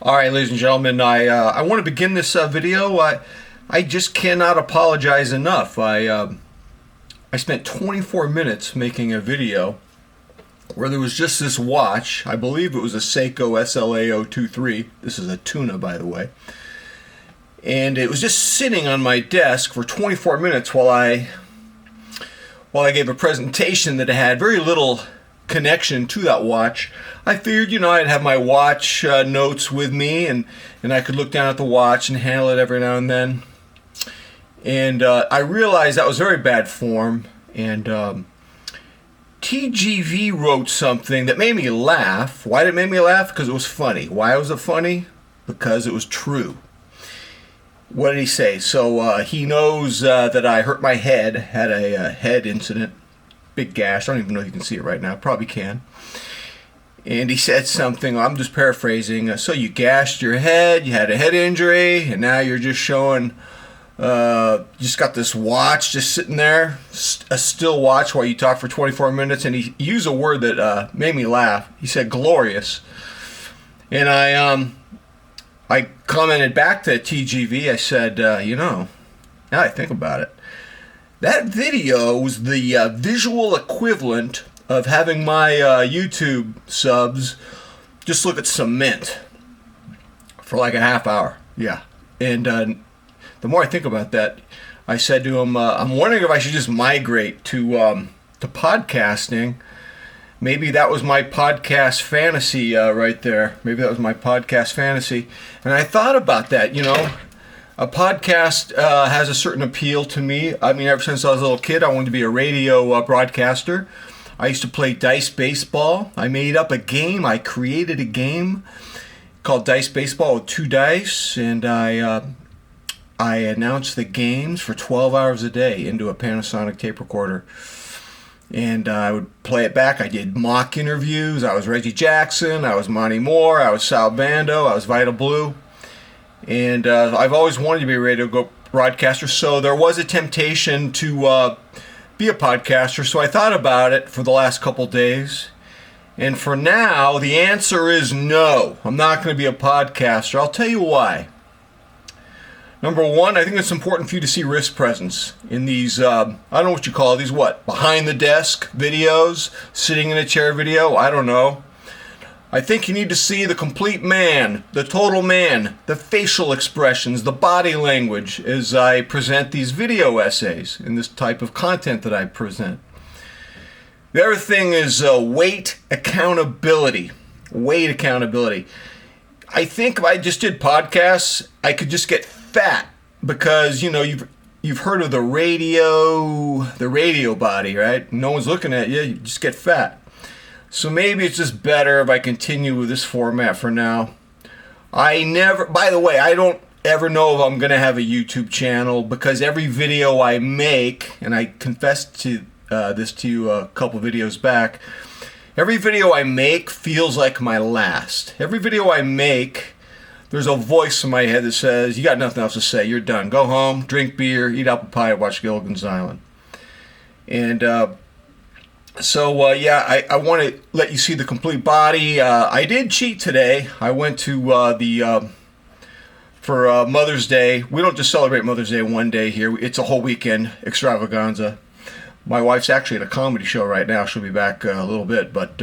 All right, ladies and gentlemen, I want to begin this video. I just cannot apologize enough. I spent 24 minutes making a video where there was just this watch. I believe it was a Seiko SLA023. This is a Tuna, by the way. And it was just sitting on my desk for 24 minutes while I gave a presentation that had very little connection to that watch. I figured, I'd have my watch notes with me, and I could look down at the watch and handle it every now and then. And I realized that was very bad form, and TGV wrote something that made me laugh. Why did it make me laugh? Because it was funny. Why was it funny? Because it was true. What did he say? So he knows that I hurt my head, had a head incident, big gash. I don't even know if you can see it right now. Probably can. And he said something, I'm just paraphrasing, so you gashed your head, you had a head injury, and now you're just showing, you just got this watch just sitting there, a still watch while you talk for 24 minutes, and he used a word that made me laugh. He said glorious. And I commented back to TGV, I said, now I think about it, that video was the visual equivalent of having my YouTube subs just look at cement for like a half hour. Yeah. And the more I think about that, I said to him, I'm wondering if I should just migrate to podcasting. Maybe that was my podcast fantasy right there. Maybe that was my podcast fantasy. And I thought about that, A podcast has a certain appeal to me. I mean, ever since I was a little kid, I wanted to be a radio broadcaster. I used to play dice baseball. I made up a game. I created a game called Dice Baseball with 2 dice, and I announced the games for 12 hours a day into a Panasonic tape recorder. And I would play it back. I did mock interviews. I was Reggie Jackson. I was Monty Moore. I was Sal Bando. I was Vital Blue. And I've always wanted to be a radio broadcaster, so there was a temptation to be a podcaster. So I thought about it for the last couple days. And for now, the answer is no. I'm not going to be a podcaster. I'll tell you why. Number one, I think it's important for you to see wrist presence in these, I don't know what you call these, behind the desk videos, sitting in a chair video, I don't know. I think you need to see the complete man, the total man, the facial expressions, the body language as I present these video essays in this type of content that I present. The other thing is weight accountability. Weight accountability. I think if I just did podcasts, I could just get fat because, you've heard of the radio body, right? No one's looking at you, you just get fat. So maybe it's just better if I continue with this format for now. By the way, I don't ever know if I'm going to have a YouTube channel because every video I make, and I confessed to this to you a couple videos back, every video I make feels like my last. Every video I make, there's a voice in my head that says, you got nothing else to say, you're done. Go home, drink beer, eat apple pie, watch Gilligan's Island. And So I want to let you see the complete body. I did cheat today. I went to for Mother's Day. We don't just celebrate Mother's Day one day here. It's a whole weekend extravaganza. My wife's actually at a comedy show right now. She'll be back a little bit. But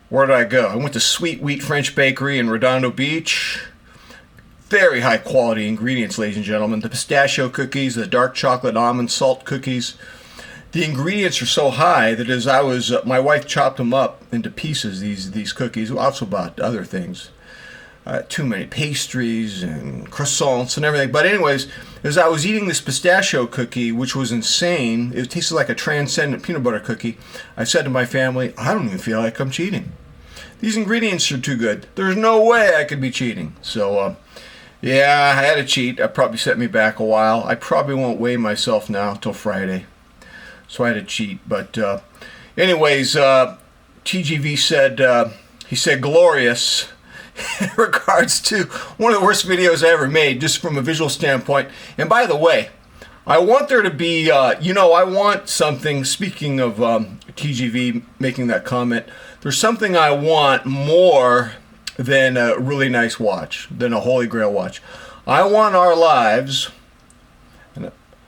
where did I go? I went to Sweet Wheat French Bakery in Redondo Beach. Very high quality ingredients, ladies and gentlemen. The pistachio cookies, the dark chocolate almond salt cookies. The ingredients are so high that as I was, my wife chopped them up into pieces, these cookies. We also bought other things. Too many pastries and croissants and everything. But anyways, as I was eating this pistachio cookie, which was insane, it tasted like a transcendent peanut butter cookie, I said to my family, I don't even feel like I'm cheating. These ingredients are too good. There's no way I could be cheating. So, yeah, I had to cheat. That probably set me back a while. I probably won't weigh myself now till Friday. So I had to cheat. But anyways, TGV said, he said glorious in regards to one of the worst videos I ever made, just from a visual standpoint. And by the way, I want there to be, I want something, speaking of TGV making that comment, there's something I want more than a really nice watch, than a Holy Grail watch. I want our lives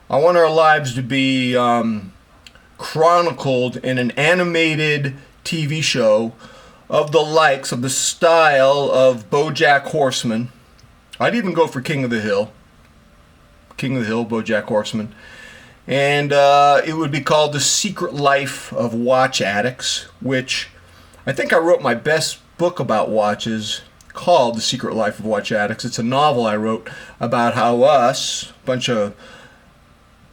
to be chronicled in an animated TV show of the likes of the style of BoJack Horseman. I'd even go for King of the Hill, BoJack Horseman. And it would be called The Secret Life of Watch Addicts, which I think I wrote my best book about watches called The Secret Life of Watch Addicts. It's a novel I wrote about how us, a bunch of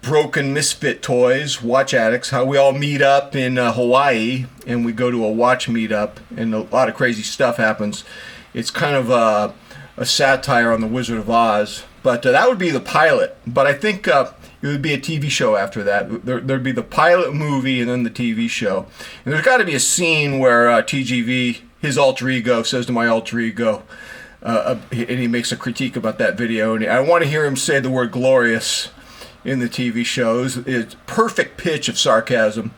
broken misfit toys, watch addicts, how we all meet up in Hawaii and we go to a watch meetup and a lot of crazy stuff happens. It's kind of a satire on the Wizard of Oz, but that would be the pilot. But I think it would be a TV show after that. There'd be the pilot movie and then the TV show. And there's got to be a scene where TGV, his alter ego, says to my alter ego, and he makes a critique about that video, and I want to hear him say the word glorious in the TV shows. It's perfect pitch of sarcasm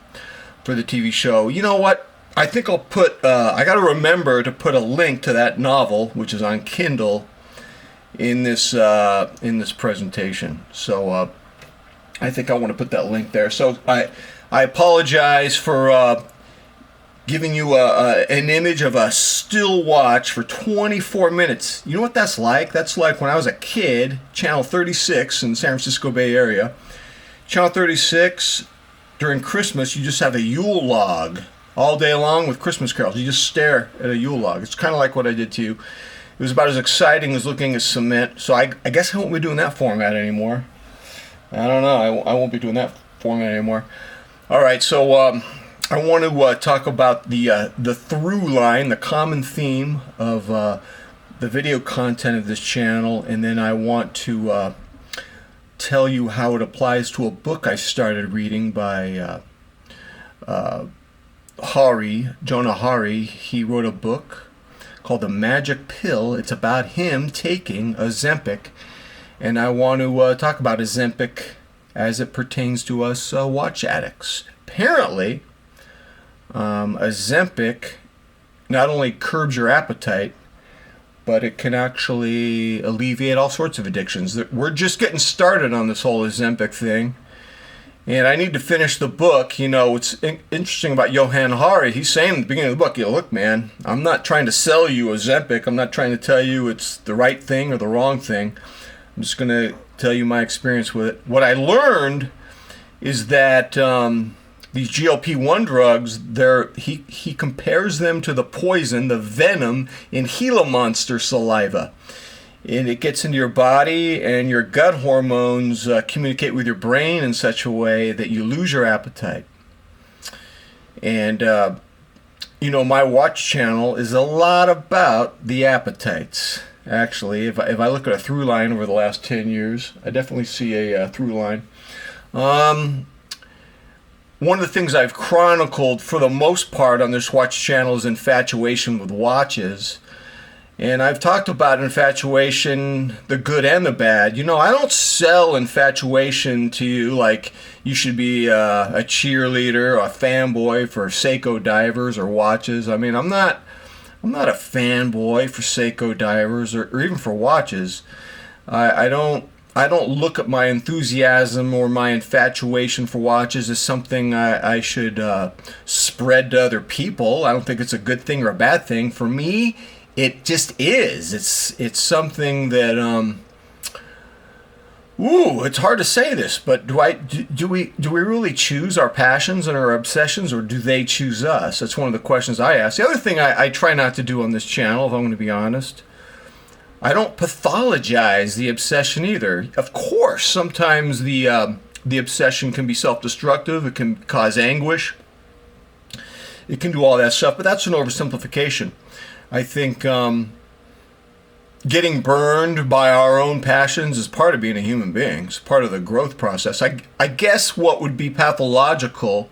for the TV show. You know what? I think I'll put, I got to remember to put a link to that novel, which is on Kindle, in this presentation. So I think I want to put that link there. So I apologize for giving you an image of a still watch for 24 minutes. You know what that's like? That's like when I was a kid, Channel 36 in the San Francisco Bay Area. Channel 36, during Christmas, you just have a Yule log all day long with Christmas carols. You just stare at a Yule log. It's kind of like what I did to you. It was about as exciting as looking at cement. So I guess I won't be doing that format anymore. I don't know. I won't be doing that format anymore. All right, so I want to talk about the through line, the common theme of the video content of this channel, and then I want to tell you how it applies to a book I started reading by Jonah Hari. He wrote a book called The Magic Pill. It's about him taking Ozempic, and I want to talk about Ozempic as it pertains to us watch addicts. Apparently, Ozempic not only curbs your appetite, but it can actually alleviate all sorts of addictions. We're just getting started on this whole Ozempic thing, and I need to finish the book. You know, what's interesting about Johann Hari, he's saying at the beginning of the book, you know, look, man, I'm not trying to sell you Ozempic. I'm not trying to tell you it's the right thing or the wrong thing. I'm just going to tell you my experience with it. What I learned is that these GLP-1 drugs, he compares them to the poison, the venom in Gila monster saliva. And it gets into your body, and your gut hormones communicate with your brain in such a way that you lose your appetite. And, you know, my watch channel is a lot about the appetites. Actually, if I look at a through line over the last 10 years, I definitely see a through line. One of the things I've chronicled for the most part on this watch channel is infatuation with watches. And I've talked about infatuation, the good and the bad. You know, I don't sell infatuation to you like you should be a cheerleader or a fanboy for Seiko divers or watches. I mean, I'm not a fanboy for Seiko divers or even for watches. I don't look at my enthusiasm or my infatuation for watches as something I should spread to other people. I don't think it's a good thing or a bad thing. For me, it just is. It's something that it's hard to say this, but do we really choose our passions and our obsessions, or do they choose us? That's one of the questions I ask. The other thing I try not to do on this channel, if I'm going to be honest, I don't pathologize the obsession either. Of course, sometimes the obsession can be self-destructive. It can cause anguish. It can do all that stuff, but that's an oversimplification. I think getting burned by our own passions is part of being a human being. It's part of the growth process. I guess what would be pathological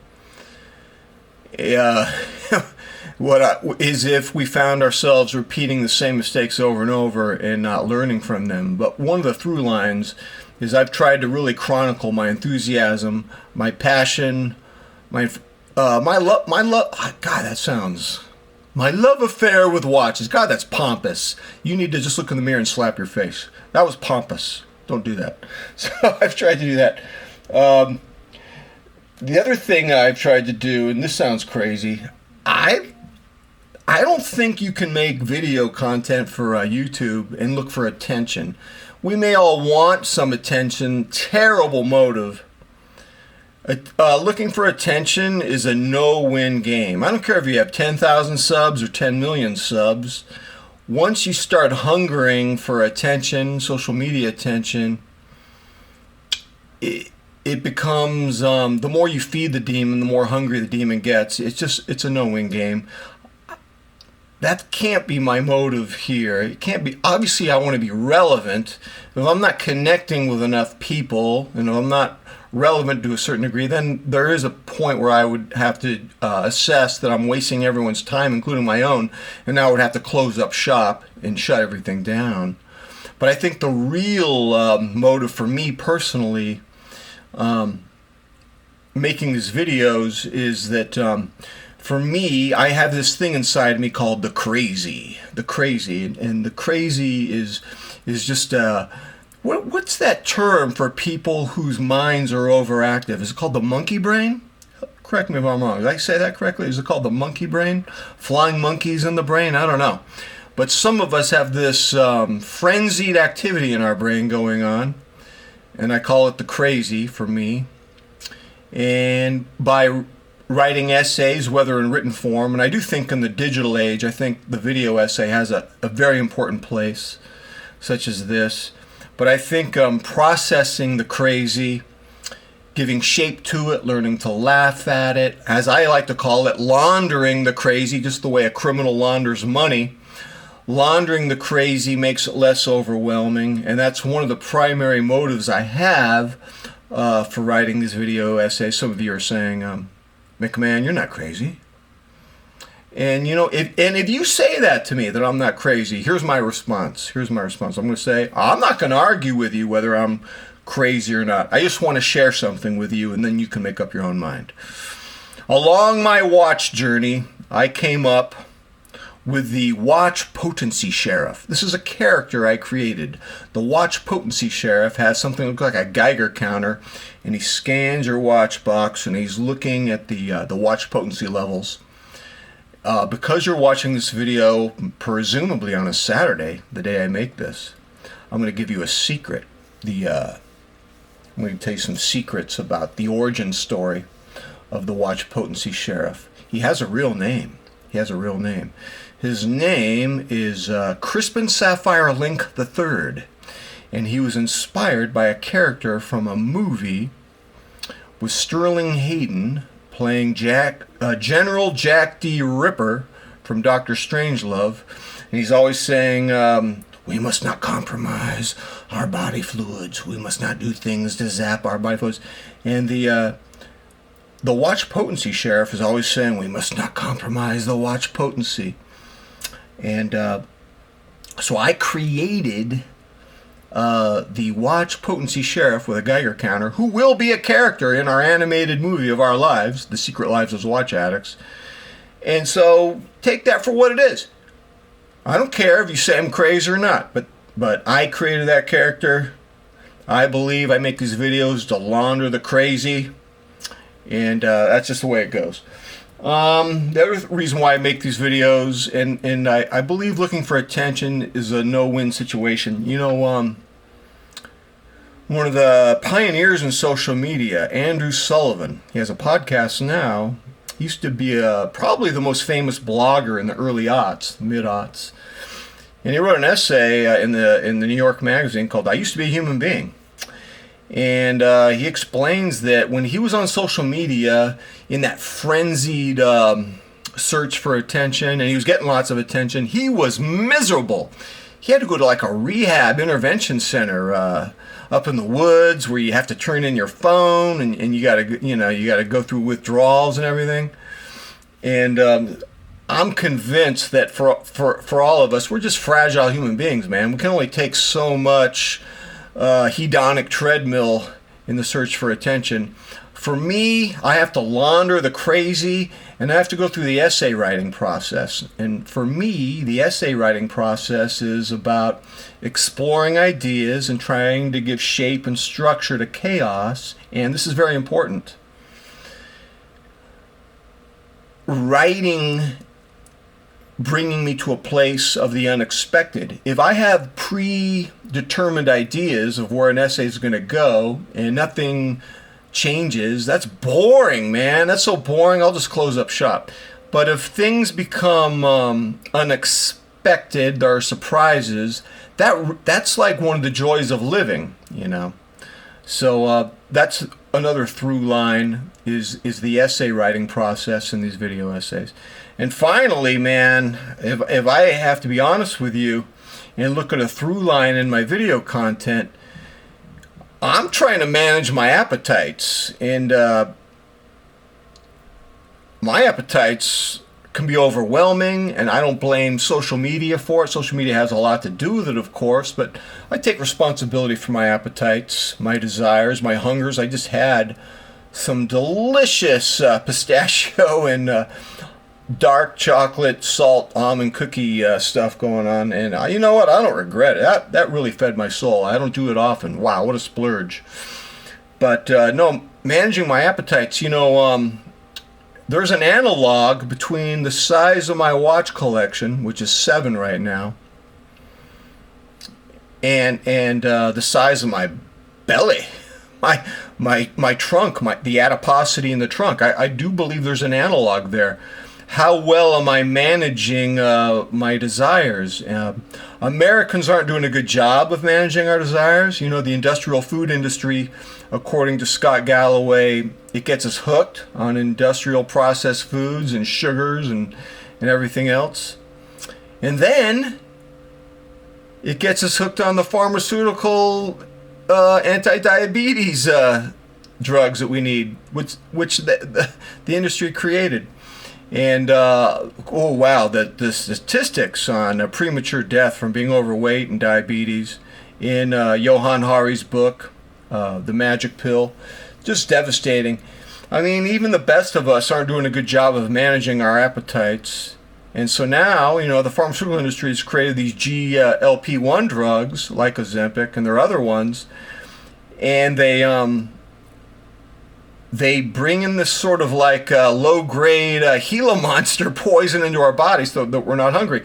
is if we found ourselves repeating the same mistakes over and over and not learning from them. But one of the through lines is I've tried to really chronicle my enthusiasm, my passion, my love. God, that sounds My love affair with watches. God, that's pompous. You need to just look in the mirror and slap your face. That was pompous. Don't do that. So I've tried to do that. The other thing I've tried to do, and this sounds crazy, I don't think you can make video content for YouTube and look for attention. We may all want some attention. Terrible motive. Looking for attention is a no-win game. I don't care if you have 10,000 subs or 10 million subs. Once you start hungering for attention, social media attention, it becomes, the more you feed the demon, the more hungry the demon gets. It's a no-win game. That can't be my motive here. It can't be. Obviously, I want to be relevant. If I'm not connecting with enough people, and if I'm not relevant to a certain degree, then there is a point where I would have to assess that I'm wasting everyone's time, including my own, and now I would have to close up shop and shut everything down. But I think the real motive for me personally making these videos is that for me, I have this thing inside me called the crazy. The crazy. And the crazy is just what's that term for people whose minds are overactive? Is it called the monkey brain? Correct me if I'm wrong. Did I say that correctly? Is it called the monkey brain? Flying monkeys in the brain? I don't know. But some of us have this frenzied activity in our brain going on, and I call it the crazy for me. And by writing essays, whether in written form, and I do think in the digital age, I think the video essay has a very important place, such as this. But I think processing the crazy, giving shape to it, learning to laugh at it, as I like to call it, laundering the crazy, just the way a criminal launders money. Laundering the crazy makes it less overwhelming, and that's one of the primary motives I have for writing these video essays. Some of you are saying, McMahon, you're not crazy. And you know, if you say that to me, that I'm not crazy, here's my response. I'm going to say, I'm not going to argue with you whether I'm crazy or not. I just want to share something with you, and then you can make up your own mind. Along my watch journey, I came up with the Watch Potency Sheriff. This is a character I created. The Watch Potency Sheriff has something that looks like a Geiger counter, and he scans your watch box, and he's looking at the watch potency levels. Because you're watching this video, presumably on a Saturday, the day I make this, I'm going to give you a secret. I'm going to tell you some secrets about the origin story of the Watch Potency Sheriff. He has a real name. His name is Crispin Sapphire Link III, and he was inspired by a character from a movie with Sterling Hayden playing General Jack D. Ripper from Dr. Strangelove, and he's always saying, we must not compromise our body fluids. We must not do things to zap our body fluids. And the Watch Potency Sheriff is always saying, we must not compromise the watch potency. And so I created the Watch Potency Sheriff with a Geiger counter, who will be a character in our animated movie of our lives, The Secret Lives of Watch Addicts. And so take that for what it is. I don't care if you say I'm crazy or not, but I created that character. I believe I make these videos to launder the crazy, and that's just the way it goes. The other reason why I make these videos, and I believe looking for attention is a no-win situation. You know, one of the pioneers in social media, Andrew Sullivan, he has a podcast now. He used to be probably the most famous blogger in the early aughts, mid-aughts. And he wrote an essay in the New York Magazine called I Used to Be a Human Being. And he explains that when he was on social media in that frenzied search for attention, and he was getting lots of attention, he was miserable. He had to go to like a rehab intervention center up in the woods where you have to turn in your phone, and you gotta go through withdrawals and everything. And I'm convinced that for all of us, we're just fragile human beings, man. We can only take so much hedonic treadmill in the search for attention. For me, I have to launder the crazy, and I have to go through the essay writing process. And for me, the essay writing process is about exploring ideas and trying to give shape and structure to chaos. And this is very important. Writing bringing me to a place of the unexpected. If I have predetermined ideas of where an essay is going to go and nothing changes, that's boring, man. That's so boring. I'll just close up shop. But if things become unexpected, there are surprises, that's like one of the joys of living, you know. So that's another through line is the essay writing process in these video essays. And finally, man, if I have to be honest with you and look at a through line in my video content, I'm trying to manage my appetites. And my appetites can be overwhelming, and I don't blame social media for it. Social media has a lot to do with it, of course, but I take responsibility for my appetites, my desires, my hungers. I just had some delicious pistachio and dark chocolate salt almond cookie stuff going on, and you know what? I don't regret it. That really fed my soul. I don't do it often. Wow, what a splurge. But no, managing my appetites, you know, there's an analog between the size of my watch collection, which is 7 right now, and the size of my belly, my trunk, the adiposity in the trunk. I do believe there's an analog there. How well am I managing my desires? Americans aren't doing a good job of managing our desires. You know, the industrial food industry, according to Scott Galloway, it gets us hooked on industrial processed foods and sugars and everything else. And then it gets us hooked on the pharmaceutical anti-diabetes drugs that we need, which the industry created. And, oh wow, the statistics on premature death from being overweight and diabetes in Johann Hari's book, The Magic Pill, just devastating. I mean, even the best of us aren't doing a good job of managing our appetites. And so now, you know, the pharmaceutical industry has created these GLP-1 drugs, like Ozempic, and there are other ones, and they bring in this sort of like low-grade Gila monster poison into our bodies so that we're not hungry.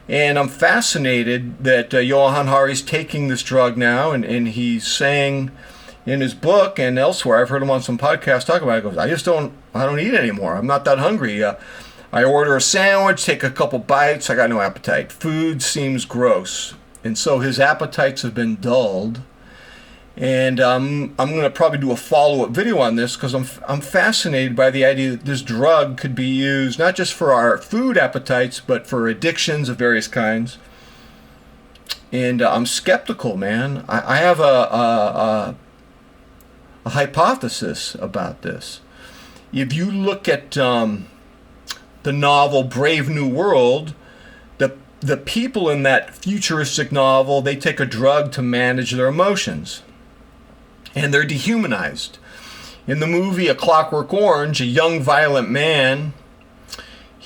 And I'm fascinated that Johann Hari's taking this drug now, and he's saying in his book and elsewhere, I've heard him on some podcasts talk about it, he goes, I don't eat anymore. I'm not that hungry. I order a sandwich, take a couple bites, I got no appetite. Food seems gross. And so his appetites have been dulled. And I'm going to probably do a follow-up video on this because I'm fascinated by the idea that this drug could be used not just for our food appetites, but for addictions of various kinds. And I'm skeptical, man. I have a hypothesis about this. If you look at the novel Brave New World, the people in that futuristic novel, they take a drug to manage their emotions. And they're dehumanized. In the movie A Clockwork Orange, a young violent man,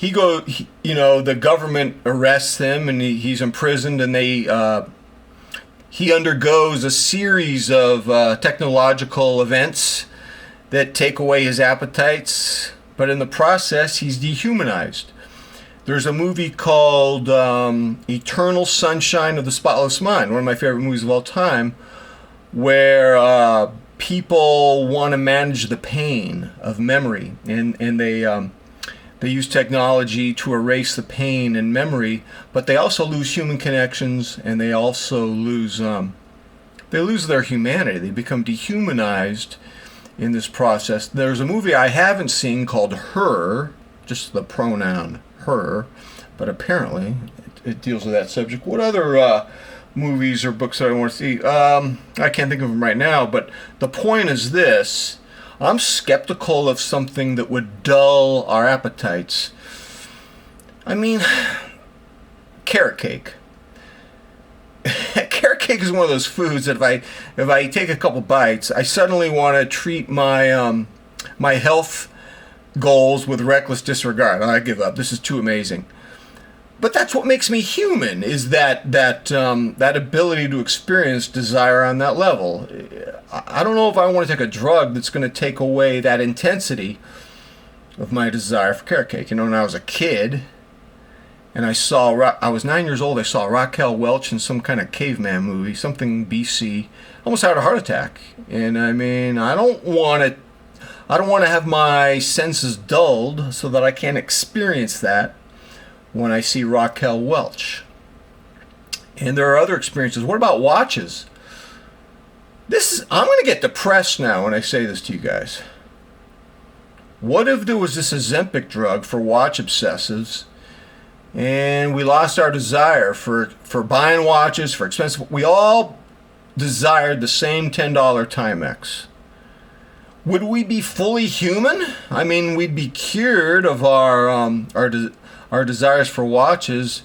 the government arrests him and he's imprisoned, and he undergoes a series of technological events that take away his appetites, but in the process, he's dehumanized. There's a movie called Eternal Sunshine of the Spotless Mind, one of my favorite movies of all time, where people want to manage the pain of memory, and they use technology to erase the pain and memory, but they also lose human connections, and they also lose their humanity. They become dehumanized in this process. There's a movie I haven't seen called Her, just the pronoun her, but apparently it deals with that subject. What other movies or books that I want to see? I can't think of them right now, but the point is this. I'm skeptical of something that would dull our appetites. I mean, carrot cake. Carrot cake is one of those foods that if I take a couple bites, I suddenly want to treat my my health goals with reckless disregard. I give up. This is too amazing. But that's what makes me human, is that ability to experience desire on that level. I don't know if I want to take a drug that's going to take away that intensity of my desire for carrot cake. You know, when I was a kid, and I was 9 years old, I saw Raquel Welch in some kind of caveman movie, something BC. Almost had a heart attack. And I mean, I don't want to have my senses dulled so that I can't experience that when I see Raquel Welch. And there are other experiences. What about watches? I'm going to get depressed now when I say this to you guys. What if there was this Ozempic drug for watch obsessives, and we lost our desire for buying watches, for expensive? We all desired the same $10 Timex. Would we be fully human? I mean, we'd be cured of our desires for watches.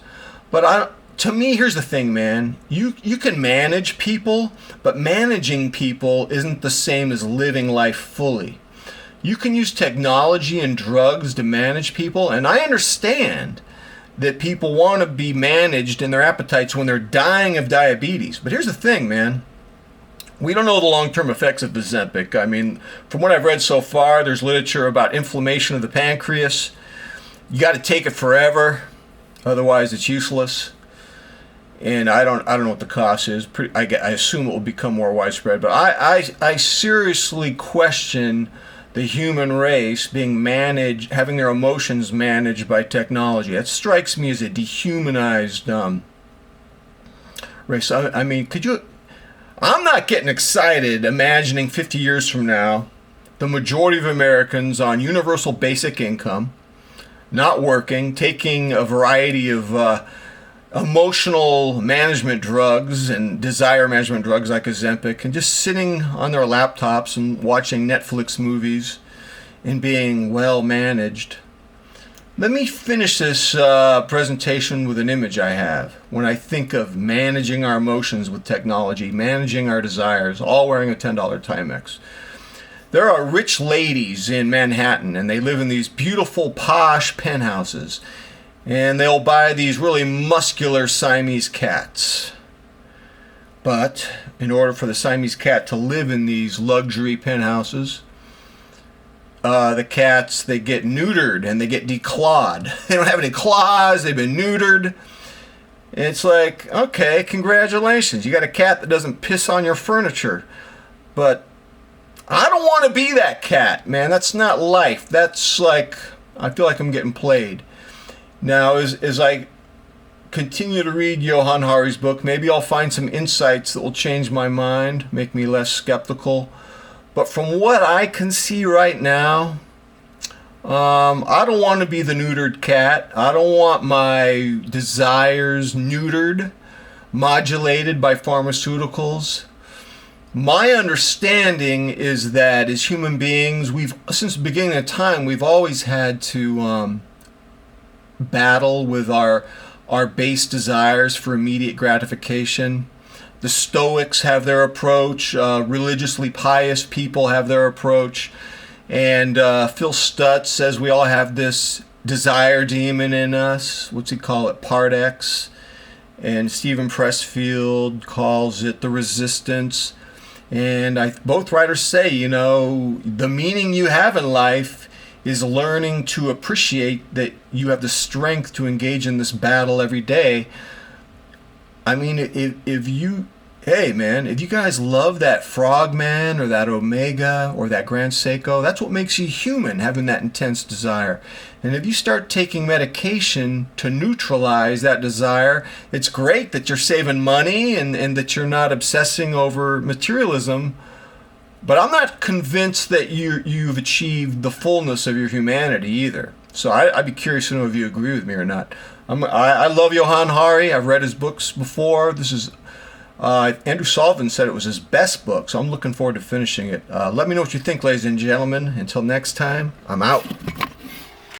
But to me, here's the thing, man. You can manage people, but managing people isn't the same as living life fully. You can use technology and drugs to manage people, and I understand that people want to be managed in their appetites when they're dying of diabetes. But here's the thing, man. We don't know the long-term effects of Ozempic. I mean, from what I've read so far, there's literature about inflammation of the pancreas. You got to take it forever, otherwise it's useless. And I don't know what the cost is. I assume it will become more widespread. But I seriously question the human race being managed, having their emotions managed by technology. That strikes me as a dehumanized race. I mean, I'm not getting excited imagining 50 years from now the majority of Americans on universal basic income, not working, taking a variety of emotional management drugs and desire management drugs like Ozempic, and just sitting on their laptops and watching Netflix movies and being well managed. Let me finish this presentation with an image I have when I think of managing our emotions with technology, managing our desires, all wearing a $10 Timex. There are rich ladies in Manhattan, and they live in these beautiful, posh penthouses. And they'll buy these really muscular Siamese cats. But in order for the Siamese cat to live in these luxury penthouses, the cats, they get neutered and they get declawed. They don't have any claws, they've been neutered. And it's like, okay, congratulations. You got a cat that doesn't piss on your furniture. But I don't want to be that cat, man. That's not life. That's like, I feel like I'm getting played. Now, as I continue to read Johann Hari's book, maybe I'll find some insights that will change my mind, make me less skeptical. But from what I can see right now, I don't want to be the neutered cat. I don't want my desires neutered, modulated by pharmaceuticals. My understanding is that as human beings, since the beginning of time, we've always had to battle with our base desires for immediate gratification. The Stoics have their approach. Religiously pious people have their approach. And Phil Stutz says we all have this desire demon in us. What's he call it? Part X. And Stephen Pressfield calls it the resistance. And both writers say, the meaning you have in life is learning to appreciate that you have the strength to engage in this battle every day. I mean, if you guys love that Frogman or that Omega or that Grand Seiko, that's what makes you human, having that intense desire. And if you start taking medication to neutralize that desire, it's great that you're saving money and that you're not obsessing over materialism. But I'm not convinced that you've achieved the fullness of your humanity either. So I'd be curious to know if you agree with me or not. I love Johann Hari. I've read his books before. This is Andrew Sullivan said it was his best book, so I'm looking forward to finishing it. Let me know what you think, ladies and gentlemen. Until next time, I'm out.